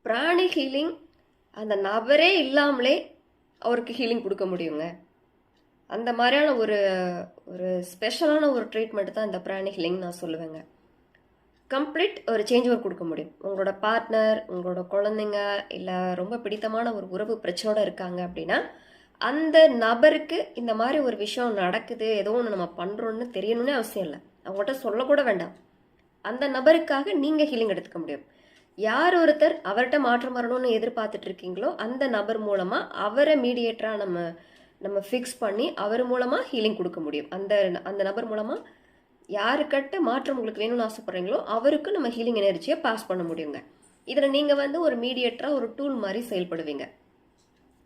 பிராணி ஹீலிங் அந்த நபரே இல்லாமலே அவருக்கு ஹீலிங் கொடுக்க முடியுங்க. அந்த மாதிரியான ஒரு ஒரு ஸ்பெஷலான ஒரு ட்ரீட்மெண்ட் தான் இந்த பிராணி ஹீலிங் நான் சொல்லுவேங்க. கம்ப்ளீட் ஒரு சேஞ்ச் ஓவர் கொடுக்க முடியும். உங்களோட பார்ட்னர், உங்களோட குழந்தைங்க, இல்லை ரொம்ப பிடித்தமான ஒரு உறவு பிரச்சனையோட இருக்காங்க அப்படின்னா அந்த நபருக்கு இந்த மாதிரி ஒரு விஷயம் நடக்குது, ஏதோ ஒன்று நம்ம பண்ணுறோன்னு தெரியணும்னே அவசியம் இல்லை, அவங்கள்ட்ட சொல்லக்கூட வேண்டாம். அந்த நபருக்காக நீங்கள் ஹீலிங் எடுத்துக்க முடியும். யார் ஒருத்தர் அவர்கிட்ட மாற்றம் வரணும்னு எதிர்பார்த்துட்டு இருக்கீங்களோ அந்த நபர் மூலமாக அவரை மீடியேட்டராக நம்ம ஃபிக்ஸ் பண்ணி அவர் மூலமாக ஹீலிங் கொடுக்க முடியும். அந்த நபர் மூலமாக யாருக்கிட்ட மாற்றம் உங்களுக்கு வேணும்னு ஆசைப்படுறீங்களோ அவருக்கு நம்ம ஹீலிங் எனர்ஜியை பாஸ் பண்ண முடியுங்க. இதில் நீங்கள் ஒரு மீடியேட்டராக ஒரு டூல் மாதிரி செயல்படுவீங்க.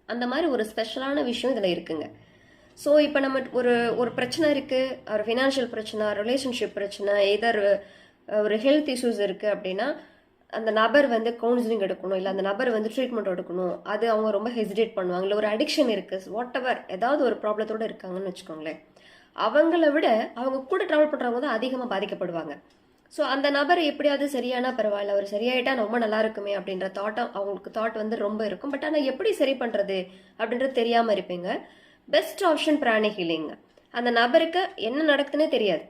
அந்த மாதிரி ஒரு ஸ்பெஷலான விஷயம் இதில் இருக்குங்க. ஸோ இப்போ நம்ம ஒரு பிரச்சனை இருக்குது, ஒரு ஃபினான்ஷியல் பிரச்சனை, ரிலேஷன்ஷிப் பிரச்சனை, எதர் ஒரு ஹெல்த் இஷ்யூஸ் இருக்குது அப்படின்னா அந்த நபர் கவுன்சிலிங் எடுக்கணும், இல்லை அந்த நபர் ட்ரீட்மெண்ட் எடுக்கணும், அது அவங்க ரொம்ப ஹெசிடேட் பண்ணுவாங்க. இல்லை ஒரு அடிக்ஷன் இருக்குது, வாட் எவர் ஏதாவது ஒரு ப்ராப்ளத்தோடு இருக்காங்கன்னு வச்சுக்கோங்களேன், அவங்கள விட அவங்க கூட ட்ராவல் பண்ணுறவங்க தான் அதிகமாக பாதிக்கப்படுவாங்க. ஸோ அந்த நபர் எப்படியாவது சரியானா பரவாயில்ல, அவர் சரியாயிட்டா ரொம்ப நல்லா இருக்குமே அப்படின்ற அவங்களுக்கு தாட் ரொம்ப இருக்கும். பட் ஆனால் எப்படி சரி பண்ணுறது அப்படின்றது தெரியாமல் இருப்பீங்க. பெஸ்ட் ஆப்ஷன் பிராணி ஹீலிங். அந்த நபருக்கு என்ன நடக்குதுன்னே தெரியாது.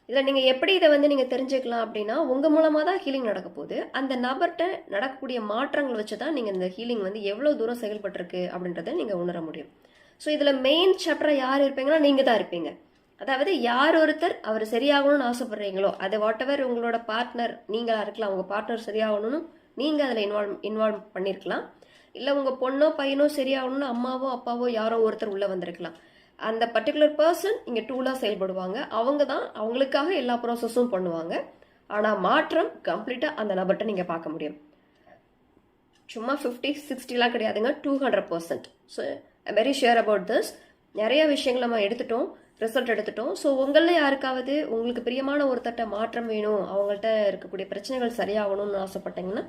இதில் நீங்கள் எப்படி இதை நீங்கள் தெரிஞ்சுக்கலாம் அப்படின்னா உங்கள் மூலமாக தான் ஹீலிங் நடக்க போகுது. அந்த நபர்கிட்ட நடக்கக்கூடிய மாற்றங்கள் வச்சு தான் நீங்கள் இந்த ஹீலிங் எவ்வளோ தூரம் செயல்பட்டுருக்கு அப்படின்றத நீங்கள் உணர முடியும். ஸோ இதில் மெயின் சாப்டராக யார் இருப்பீங்கன்னா நீங்கள் தான் இருப்பீங்க. அதாவது யார் ஒருத்தர் அவர் சரியாகணும்னு ஆசைப்படுறீங்களோ, அது வாட் எவர் உங்களோட பார்ட்னர் நீங்களாக இருக்கலாம், உங்கள் பார்ட்னர் சரியாகணும்னு நீங்கள் அதில் இன்வால்வ் பண்ணியிருக்கலாம். இல்லை உங்கள் பொண்ணோ பையனோ சரியாகணும்னு அம்மாவோ அப்பாவோ யாரோ ஒருத்தர் உள்ளே வந்திருக்கலாம். அந்த பர்டிகுலர் பர்சன் இங்கே டூலாக செயல்படுவாங்க. அவங்க தான் அவங்களுக்காக எல்லா ப்ராசஸும் பண்ணுவாங்க. ஆனால் மாற்றம் கம்ப்ளீட்டாக அந்த நபர்கிட்ட நீங்கள் பார்க்க முடியும். சும்மா 50-60 கிடையாதுங்க, 200%. So I very shear about this. நிறைய விஷயங்கள் நம்ம ரிசல்ட் எடுத்துட்டோம். ஸோ உங்களில் யாருக்காவது உங்களுக்கு பிரியமான ஒருத்தட்ட மாற்றம் வேணும், அவங்கள்ட்ட இருக்கக்கூடிய பிரச்சனைகள் சரியாகணும்னு ஆசைப்பட்டீங்கன்னா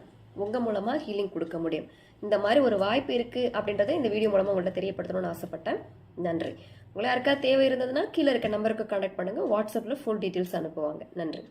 உங்கள் மூலமாக ஹீலிங் கொடுக்க முடியும். இந்த மாதிரி ஒரு வாய்ப்பு இருக்குது அப்படின்றத இந்த வீடியோ மூலமாக உங்கள்கிட்ட தெரியப்படுத்தணும்னு ஆசைப்பட்டேன். நன்றி. உங்களை யாருக்காவது தேவை இருந்ததுன்னா கீழே இருக்க நம்பருக்கு கான்டாக்ட் பண்ணுங்கள். வாட்ஸ்அப்பில் ஃபுல் டீட்டெயில்ஸ் அனுப்புவாங்க. நன்றி.